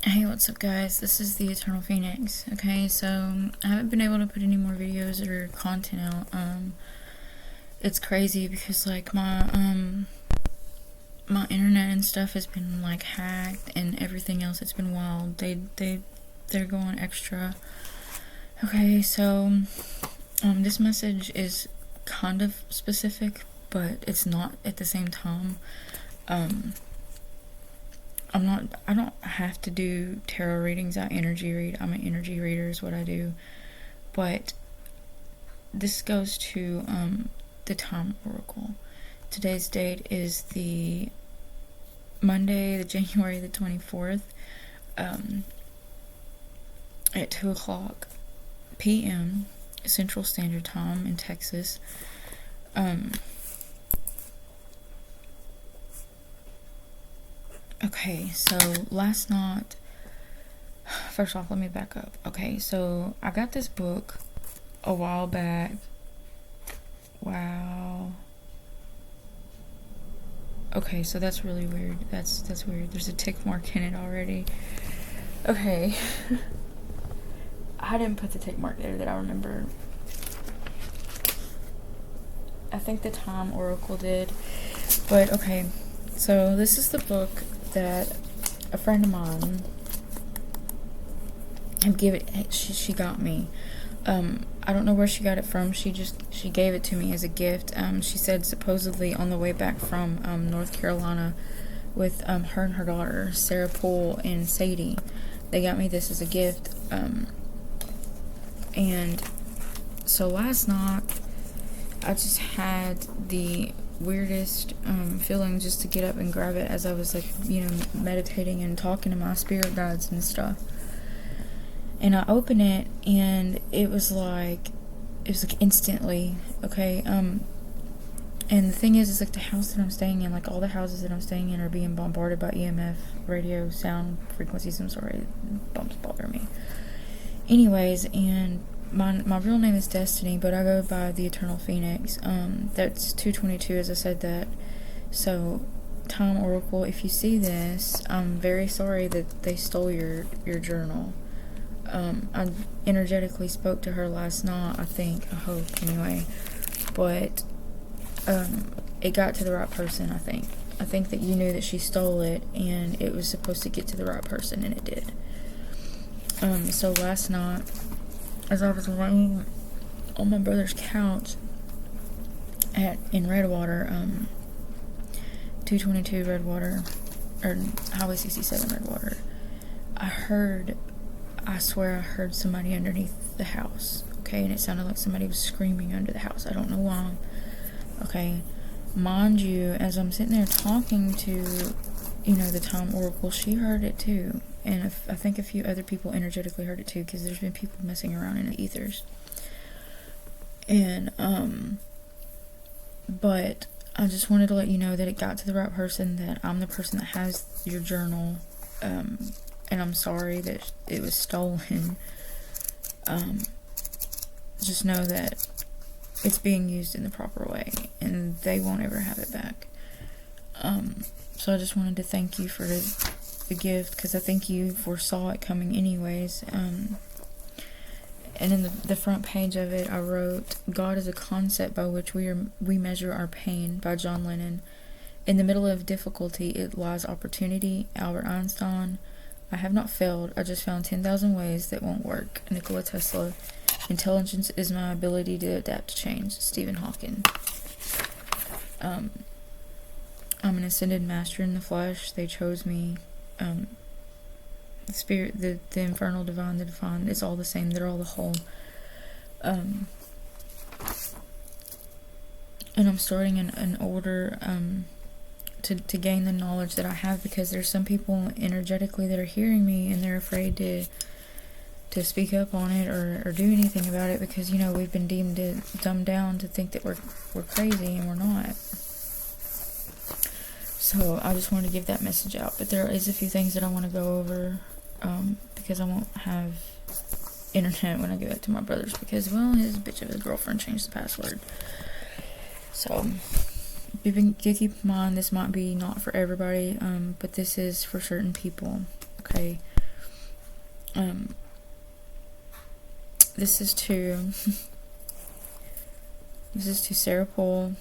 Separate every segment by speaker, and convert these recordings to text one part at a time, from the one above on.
Speaker 1: Hey, what's up, guys? This is the Eternal Phoenix. Okay, so I haven't been able to put any more videos or content out. It's crazy because like my internet and stuff has been like hacked and everything else. It's been wild. They're going extra. Okay, so this message is kind of specific, but it's not at the same time. I don't have to do tarot readings. I energy read. I'm an energy reader is what I do. But this goes to the Time Oracle. Today's date is the Monday, the January the 24th, at 2 o'clock p.m. Central Standard Time in Texas. Okay, so last night, first off, let me back up. Okay, so I got this book a while back. Wow. Okay, so that's really weird. That's weird. There's a tick mark in it already. Okay. I didn't put the tick mark there that I remember. I think the Time Oracle did. But okay, so this is the book that a friend of mine she got me. I don't know where she got it from. She gave it to me as a gift. She said supposedly on the way back from North Carolina with her and her daughter, Sarah Poole and Sadie. They got me this as a gift. And so last night I just had the weirdest feeling just to get up and grab it as I was like, meditating and talking to my spirit guides and stuff. And I opened it and it was like instantly, okay, and the thing is like the house that I'm staying in, like all the houses that I'm staying in are being bombarded by EMF, radio, sound frequencies. I'm sorry, bumps bother me. Anyways, and my real name is Destiny, but I go by the Eternal Phoenix. That's 222, as I said that. So, Time Oracle, if you see this, I'm very sorry that they stole your journal. I energetically spoke to her last night, I hope, anyway. But, it got to the right person, I think. I think that you knew that she stole it, and it was supposed to get to the right person, and it did. So last night, as I was laying on my brother's couch in Redwater, 222 Redwater, or Highway 67 Redwater, I swear I heard somebody underneath the house, okay, and it sounded like somebody was screaming under the house. I don't know why, okay. Mind you, as I'm sitting there talking to, the Time Oracle, she heard it too. And I think a few other people energetically heard it too, because there's been people messing around in the ethers. And, but I just wanted to let you know that it got to the right person, that I'm the person that has your journal, and I'm sorry that it was stolen. Just know that it's being used in the proper way, and they won't ever have it back. So I just wanted to thank you for the gift, because I think you foresaw it coming anyways. And in the front page of it, I wrote, "God is a concept by which we measure our pain," by John Lennon. "In the middle of difficulty, it lies opportunity," Albert Einstein. "I have not failed, I just found 10,000 ways that won't work," Nikola Tesla. "Intelligence is my ability to adapt to change," Stephen Hawking. I'm an ascended master in the flesh. They chose me. The spirit, the infernal, divine, the divine, it's all the same. They're all the whole. And I'm starting an order to gain the knowledge that I have, because there's some people energetically that are hearing me and they're afraid to speak up on it or do anything about it, because we've been deemed dumbed down to think that we're crazy, and we're not. So I just wanted to give that message out. But there is a few things that I want to go over, because I won't have internet when I give it to my brother's, because, well, his bitch of a girlfriend changed the password. So do keep in mind, this might be not for everybody, but this is for certain people, okay? This is to Sarah Poole,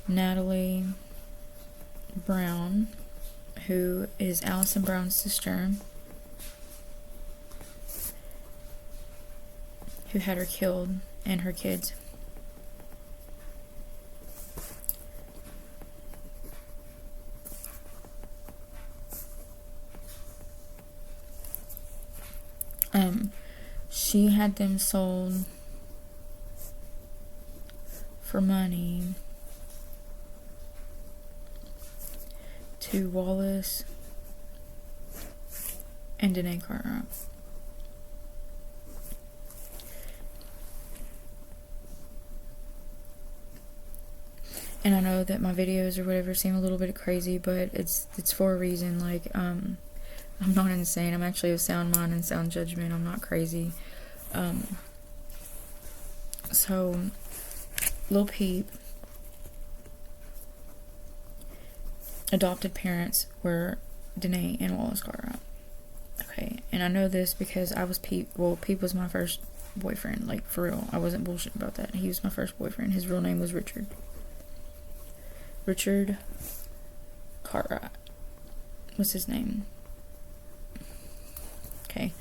Speaker 1: Natalie Brown, who is Allison Brown's sister, who had her killed, and her kids. She had them sold for money to Wallace and Danae Cartwright. And I know that my videos or whatever seem a little bit crazy, but it's for a reason. Like, I'm not insane. I'm actually of sound mind and sound judgment. I'm not crazy. So, Lil Peep adopted parents were Danae and Wallace Cartwright. Okay, and I know this because I was Peep. Well, Peep was my first boyfriend, like, for real. I wasn't bullshit about that. He was my first boyfriend. His real name was Richard. Richard Cartwright was his name. Okay.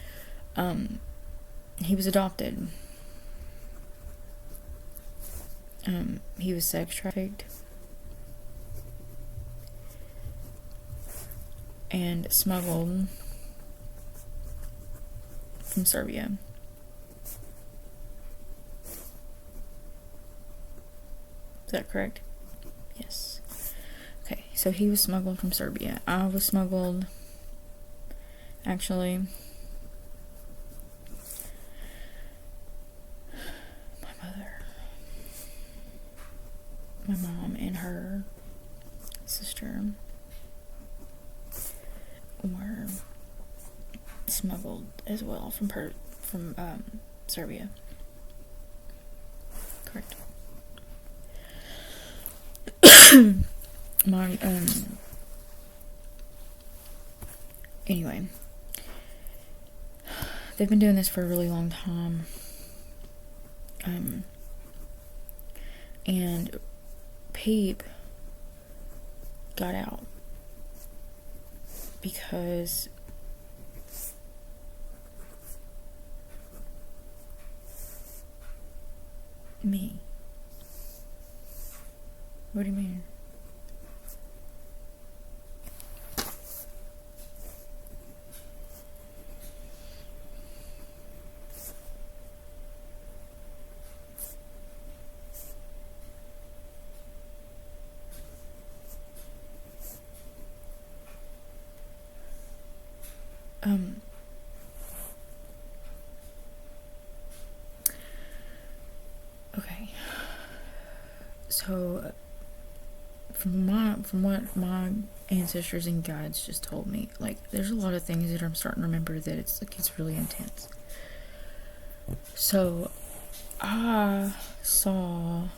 Speaker 1: He was adopted. He was sex trafficked and smuggled from Serbia. Is that correct? Yes. Okay, so he was smuggled from Serbia. I was smuggled, actually, my mother, my mom, and her sister were smuggled as well from Serbia. Correct. Anyway, they've been doing this for a really long time. And Peep got out because me. What do you mean? Okay. So, from what my ancestors and guides just told me, like, there's a lot of things that I'm starting to remember that it's really intense. So, I saw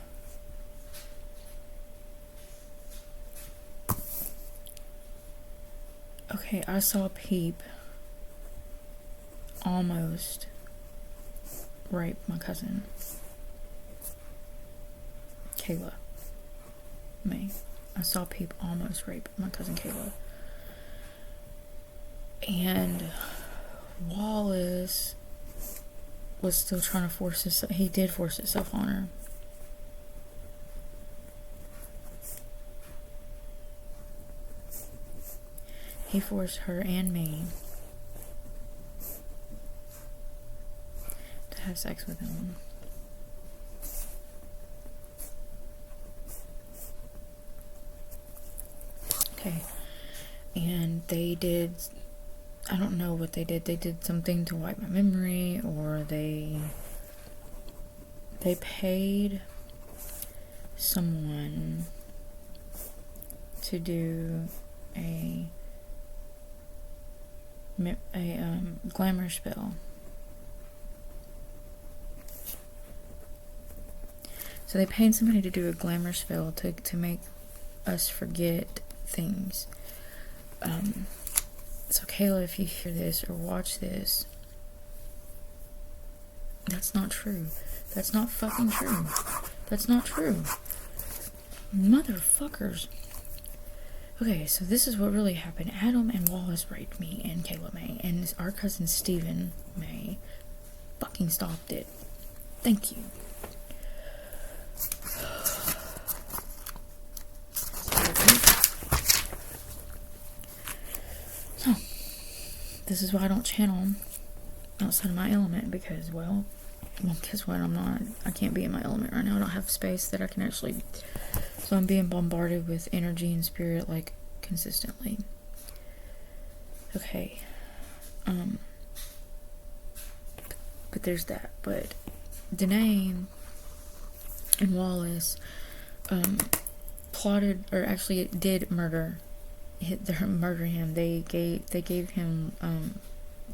Speaker 1: Peep almost rape my cousin Kayla. I saw Peep almost rape my cousin Kayla. And Wallace was still trying to force himself on her. He forced her and me to have sex with him. Okay. And they did, I don't know what they did. They did something to wipe my memory, or they paid someone to do a glamour spell. So they paid somebody to do a glamour spell to make us forget things. So Kayla, if you hear this or watch this, that's not true. That's not fucking true. That's not true. Motherfuckers. Okay, so this is what really happened. Adam and Wallace raped me and Kayla May, and our cousin Stephen May fucking stopped it. Thank you. So, this is why I don't channel outside of my element, because, well, guess what? I can't be in my element right now. I don't have space that I can actually, so I'm being bombarded with energy and spirit, like, consistently. Okay. But there's that. But Danae and Wallace, plotted, or actually did murder him. They gave him,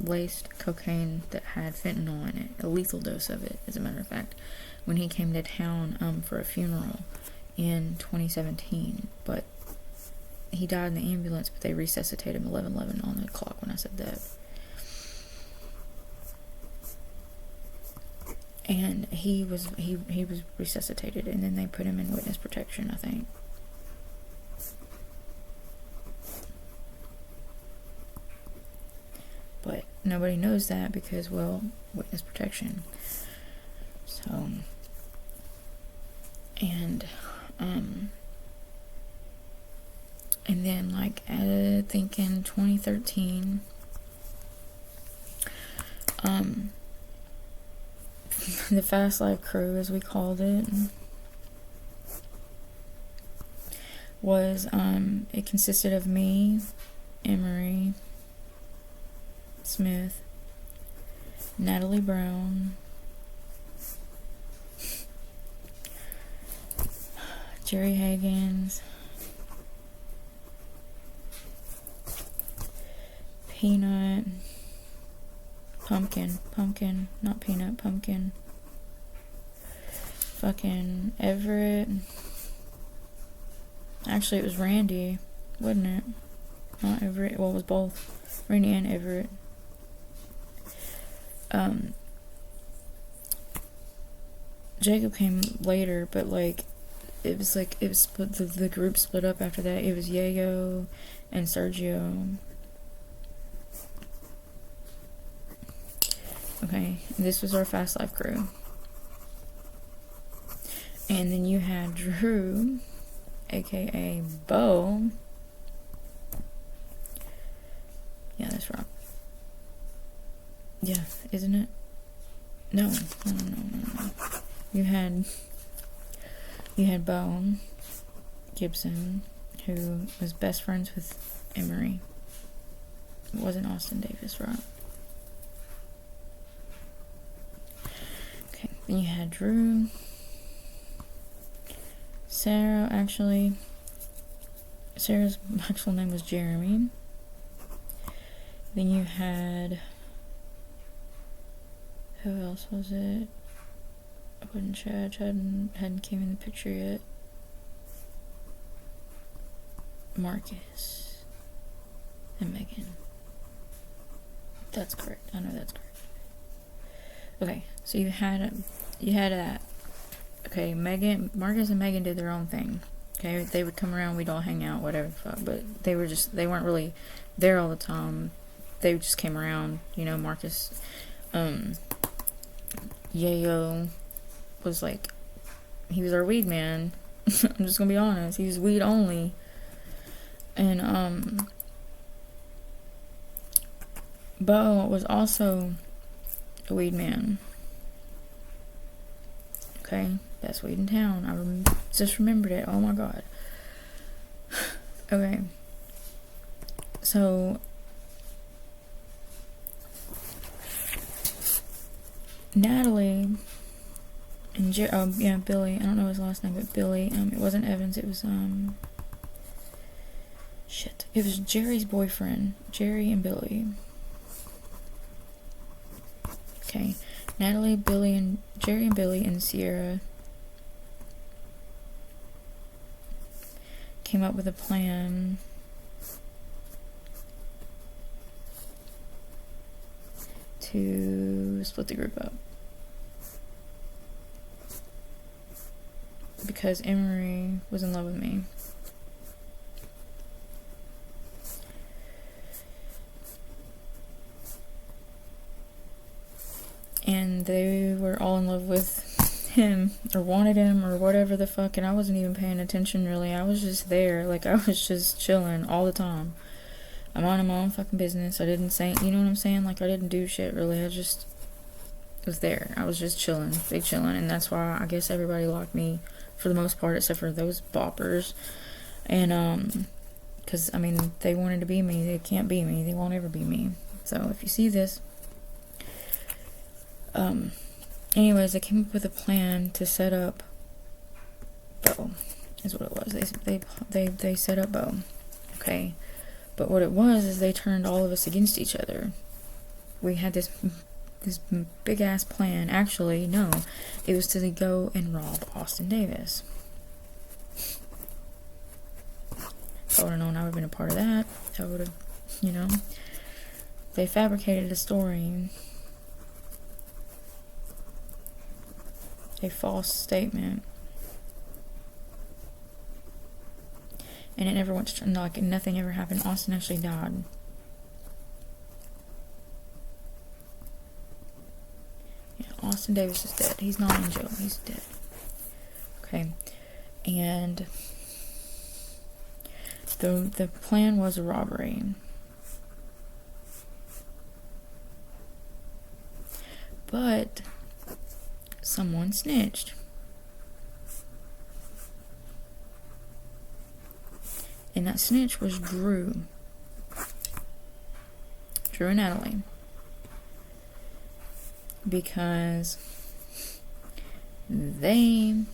Speaker 1: laced cocaine that had fentanyl in it, a lethal dose of it, as a matter of fact, when he came to town for a funeral in 2017. But he died in the ambulance, but they resuscitated him 11:11 on the clock when I said that. And he was resuscitated, and then they put him in witness protection, I think. But nobody knows that because, well, witness protection. So, and then, like, I think in 2013, the Fast Life crew, as we called it, was, it consisted of me, Emery Smith, Natalie Brown, Jerry Higgins, Peanut, Pumpkin, not Peanut, Pumpkin, fucking Everett. Actually, it was Randy, wasn't it? Not Everett. Well, it was both Randy and Everett. Jacob came later, but, like, it was split, the group split up after that. It was Yayo and Sergio. Okay, this was our Fast Life crew. And then you had Drew, aka Bo. Yeah, that's right. Yeah, isn't it? No. You had Bo Gibson, who was best friends with Emery. It wasn't Austin Davis, right? Okay, then you had Drew. Sarah's actual name was Jeremy. Then you had, who else was it? I wasn't sure. hadn't came in the picture yet. Marcus and Megan. That's correct. I know that's correct. Okay, so you had that. Okay, Marcus and Megan did their own thing. Okay, they would come around, we'd all hang out, whatever the fuck, but they weren't really there all the time. They just came around, Marcus, Yayo was like, he was our weed man. I'm just gonna be honest, he was weed only. And, Bo was also a weed man. Okay, best weed in town. I just remembered it. Oh my god. Okay. So, Natalie and Billy. I don't know his last name, but Billy. It wasn't Evans. It was shit. It was Jerry's boyfriend, Jerry and Billy. Okay, Natalie, Jerry and Billy and Sierra came up with a plan to split the group up. Because Emery was in love with me. And they were all in love with him, or wanted him, or whatever the fuck, and I wasn't even paying attention really. I was just there, like, I was just chilling all the time. I'm minding my own fucking business. I didn't say, you know what I'm saying? Like, I didn't do shit really. I just was there. I was just chilling, big chilling, and that's why I guess everybody liked me for the most part, except for those boppers. And because I mean, they wanted to be me. They can't be me. They won't ever be me. So if you see this, anyways, I came up with a plan to set up Bo, is what it was. They set up Bo, okay. But what it was is they turned all of us against each other. We had this big ass plan. Actually, no, it was to go and rob Austin Davis. If I would have known, I would have been a part of that. I would have, you know. They fabricated a story, a false statement, and it never went to, like, nothing ever happened. Austin actually died. Yeah, Austin Davis is dead. He's not in jail. He's dead. Okay. And the plan was a robbery. But someone snitched. And that snitch was Drew. Drew and Natalie. Because they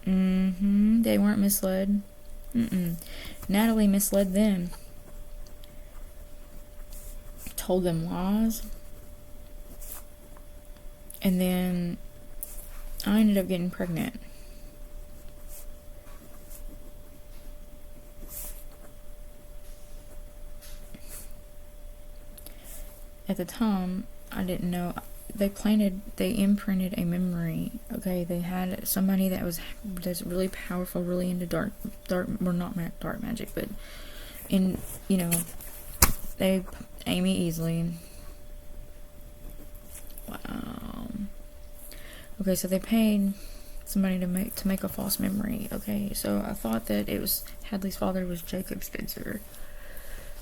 Speaker 1: they weren't misled. Natalie misled them. Told them lies. And then I ended up getting pregnant. At the time, I didn't know. They imprinted a memory. Okay, they had somebody that's really powerful, really into dark, well, not dark magic, but in, you know, they Amy Easley. Wow. Okay, so they paid somebody to make a false memory. Okay, so I thought that it was Hadley's father was Jacob Spencer.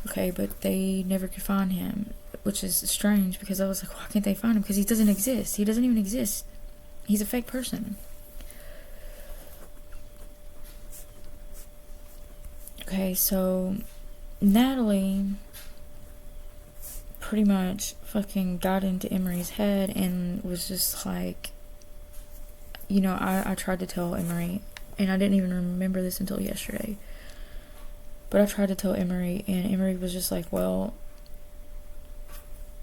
Speaker 1: Okay, but they never could find him, which is strange because I was like, why can't they find him? Because he doesn't exist. He doesn't even exist. He's a fake person. Okay, so Natalie pretty much fucking got into Emery's head and was just like, you know, I tried to tell Emery, and I didn't even remember this until yesterday, but I tried to tell Emery, and Emery was just like, well,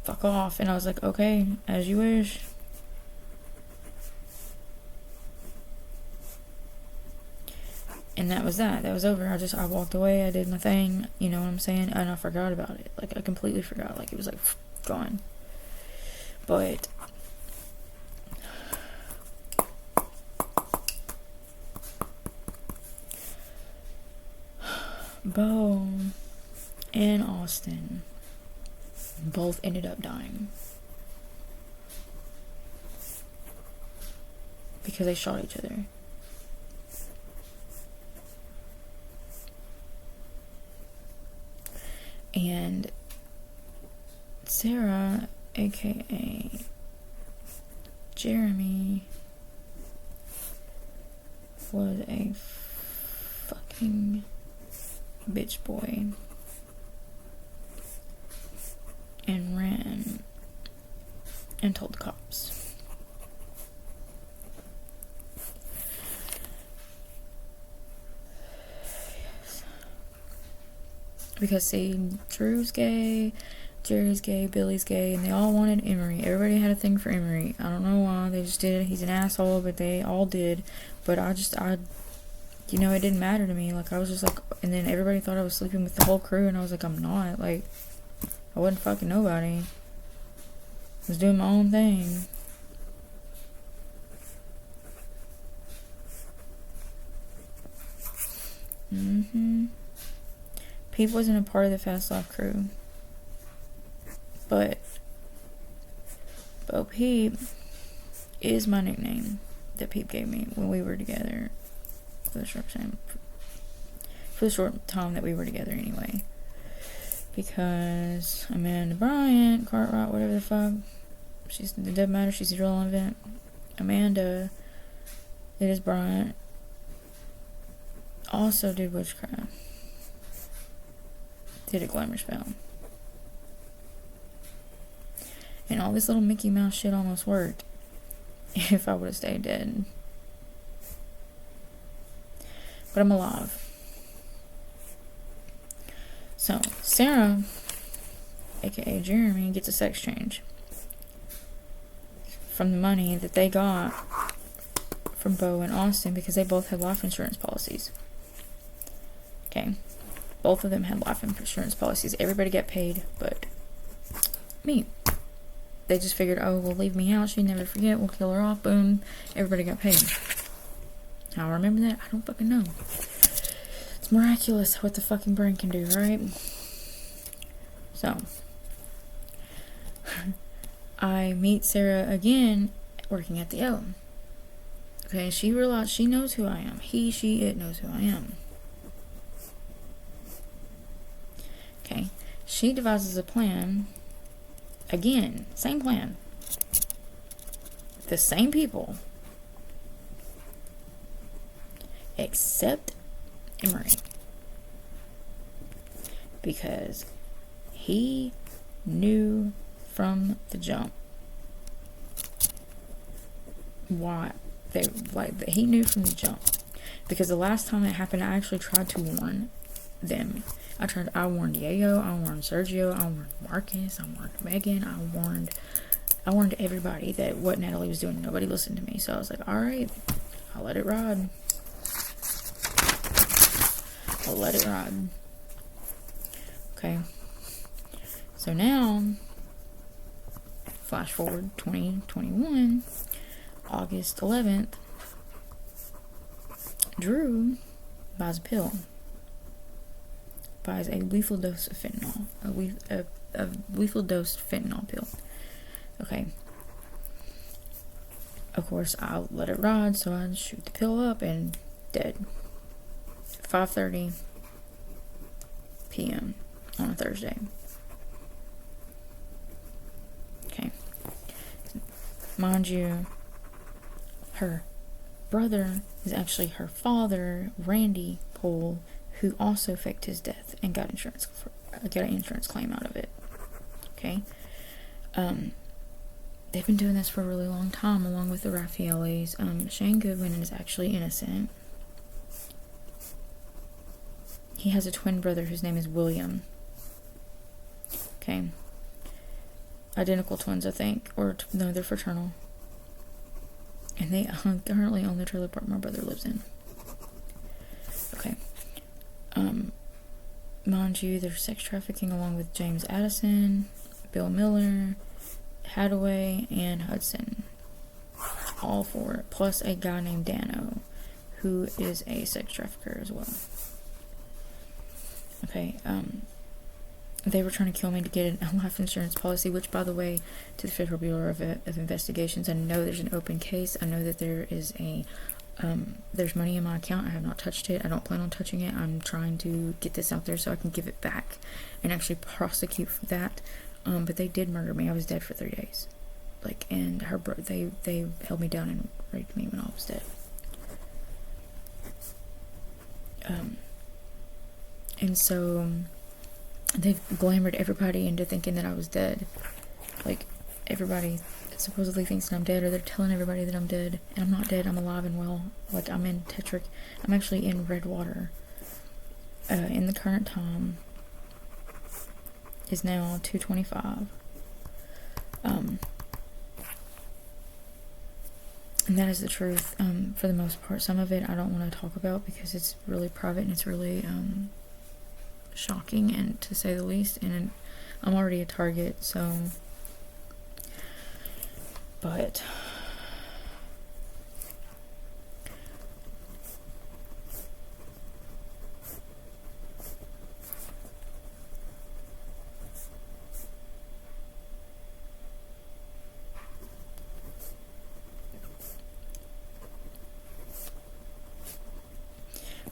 Speaker 1: fuck off. And I was like, okay, as you wish. And that was that. That was over. I walked away. I did my thing. You know what I'm saying? And I forgot about it. Like, I completely forgot. Like, it was like, gone. But Bo and Austin both ended up dying because they shot each other. And Sarah, aka Jeremy, was a fucking bitch boy and ran and told the cops. Yes. Because, see, Drew's gay, Jerry's gay, Billy's gay, and they all wanted Emery. Everybody had a thing for Emery. I don't know why. They just did. He's an asshole, but they all did. But it didn't matter to me. Like, I was just like, and then everybody thought I was sleeping with the whole crew, and I was like, I'm not. Like, I wasn't fucking nobody. I was doing my own thing. Peep wasn't a part of the Fast Life crew. But Bo Peep is my nickname that Peep gave me when we were together for the short time that we were together anyway. Because Amanda Bryant, Cartwright, whatever the fuck, it doesn't matter, she's irrelevant. Amanda, it is Bryant, also did witchcraft. Did a glamour spell. And all this little Mickey Mouse shit almost worked if I would have stayed dead. But I'm alive. So, Sarah, aka Jeremy, gets a sex change from the money that they got from Bo and Austin because they both had life insurance policies. Okay. Both of them had life insurance policies. Everybody got paid, but me. They just figured, oh, we'll leave me out. She'd never forget. We'll kill her off. Boom. Everybody got paid. How I remember that? I don't fucking know. It's miraculous what the fucking brain can do, right? So, I meet Sarah again working at the O. Okay, she realized she knows who I am. He, she, it knows who I am. Okay, she devises a plan. Again, same plan. The same people. Except Emery. Because he knew from the jump why he knew from the jump. Because the last time it happened, I actually tried to warn them. I warned Diego, I warned Sergio, I warned Marcus, I warned Megan, I warned everybody that what Natalie was doing. Nobody listened to me. So I was like, alright, I'll let it ride. Okay. So now, flash forward 2021, August 11th, Drew buys a pill. Buys a lethal dose of fentanyl. A lethal dose fentanyl pill. Okay. Of course, I'll let it ride, so I shoot the pill up and dead. 5:30 p.m. on a Thursday. Okay. Mind you, her brother is actually her father, Randy Poole, who also faked his death and got an insurance claim out of it. Okay. They've been doing this for a really long time, along with the Raffaellis. Shane Goodwin is actually innocent. He has a twin brother whose name is William. Okay. Identical twins, I think. Or, no, they're fraternal. And they currently own the trailer park my brother lives in. Okay. Mind you, there's sex trafficking along with James Addison, Bill Miller, Hadaway, and Hudson. All four. Plus a guy named Dano, who is a sex trafficker as well. Okay, they were trying to kill me to get a life insurance policy, which, by the way, to the Federal Bureau of Investigations, I know there's an open case. I know that there is there's money in my account. I have not touched it. I don't plan on touching it. I'm trying to get this out there so I can give it back and actually prosecute for that. But they did murder me. I was dead for 3 days. And they held me down and raped me when I was dead. And so they've glamored everybody into thinking that I was dead. Everybody supposedly thinks that I'm dead, or they're telling everybody that I'm dead. And I'm not dead. I'm alive and well. I'm in Tetrick. I'm actually in Redwater. In the current time, is now 225. And that is the truth, for the most part. Some of it I don't want to talk about because it's really private and it's really shocking, and to say the least, and I'm already a target, so, but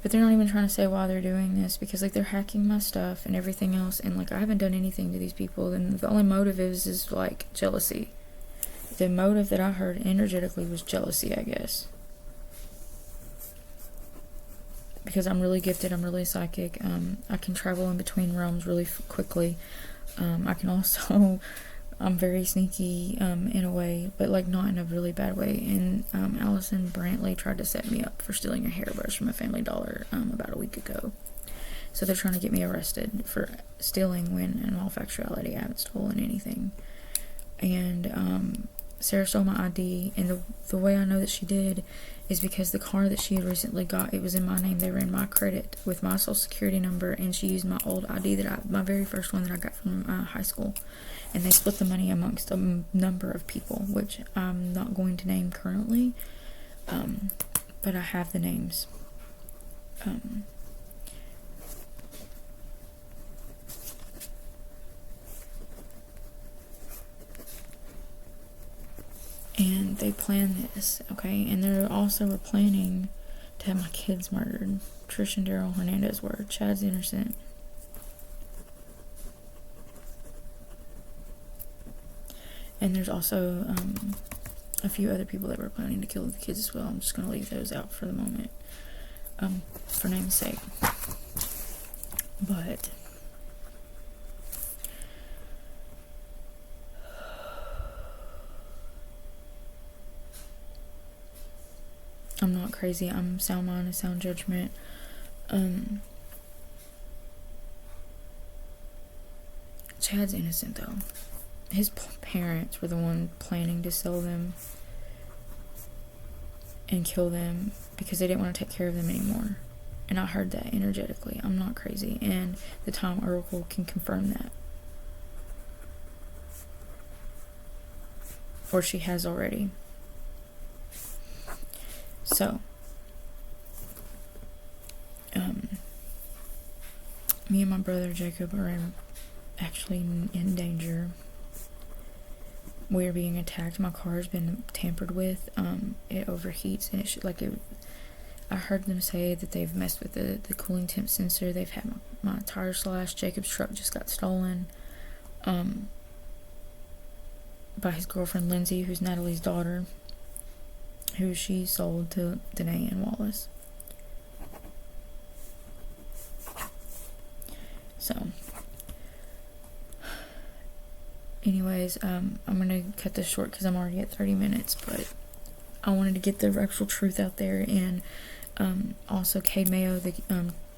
Speaker 1: they're not even trying to say why they're doing this, because like they're hacking my stuff and everything else, and like I haven't done anything to these people, and the only motive is like jealousy. The motive that I heard energetically was jealousy, I guess, because I'm really gifted, I'm really psychic, I can travel in between realms really quickly. I can also I'm very sneaky in a way, but like not in a really bad way. And Allison Brantley tried to set me up for stealing a hairbrush from a Family Dollar about a week ago. So they're trying to get me arrested for stealing, when in all factuality I haven't stolen anything. And Sarah stole my ID, and the way I know that she did is because the car that she had recently got, it was in my name. They were in my credit with my social security number, and she used my old ID my very first one that I got from high school. And they split the money amongst a number of people, which I'm not going to name currently, but I have the names. And they planned this, okay? And they also were planning to have my kids murdered. Trish and Daryl Hernandez were. Chad's innocent. And there's also a few other people that were planning to kill the kids as well. I'm just going to leave those out for the moment, for name's sake. But I'm not crazy. I'm sound mind and sound judgment. Chad's innocent though. His parents were the one planning to sell them and kill them because they didn't want to take care of them anymore. And I heard that energetically. I'm not crazy. And the Time Oracle can confirm that. Or she has already. So, me and my brother Jacob are actually in danger. We're being attacked. My car has been tampered with. It overheats, and I heard them say that they've messed with the cooling temp sensor. They've had my tire slashed. Jacob's truck just got stolen by his girlfriend Lindsay, who's Natalie's daughter, who she sold to Danae and Wallace. So, anyways, I'm gonna cut this short because I'm already at 30 minutes, but I wanted to get the actual truth out there. And also Cade Mayo, the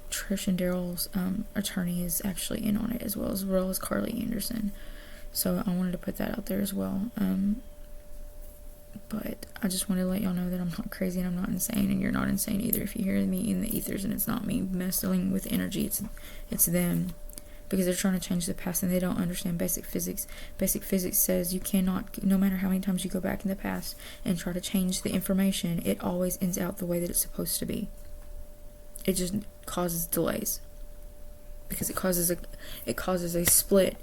Speaker 1: Trish and Daryl's attorney, is actually in on it as well as Carly Anderson. So I wanted to put that out there as well. But I just wanted to let y'all know that I'm not crazy and I'm not insane, and you're not insane either. If you hear me in the ethers and it's not me messing with energy, it's them, because they're trying to change the past and they don't understand basic physics. Basic physics says you cannot, no matter how many times you go back in the past and try to change the information, it always ends out the way that it's supposed to be. It just causes delays because it causes a split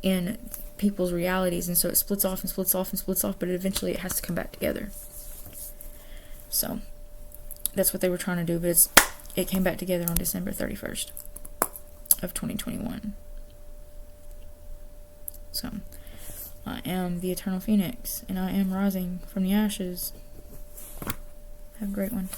Speaker 1: in people's realities, and so it splits off and splits off and splits off, but eventually it has to come back together. So that's what they were trying to do, but it came back together on December 31st of 2021. So I am the Eternal Phoenix, and I am rising from the ashes. Have a great one.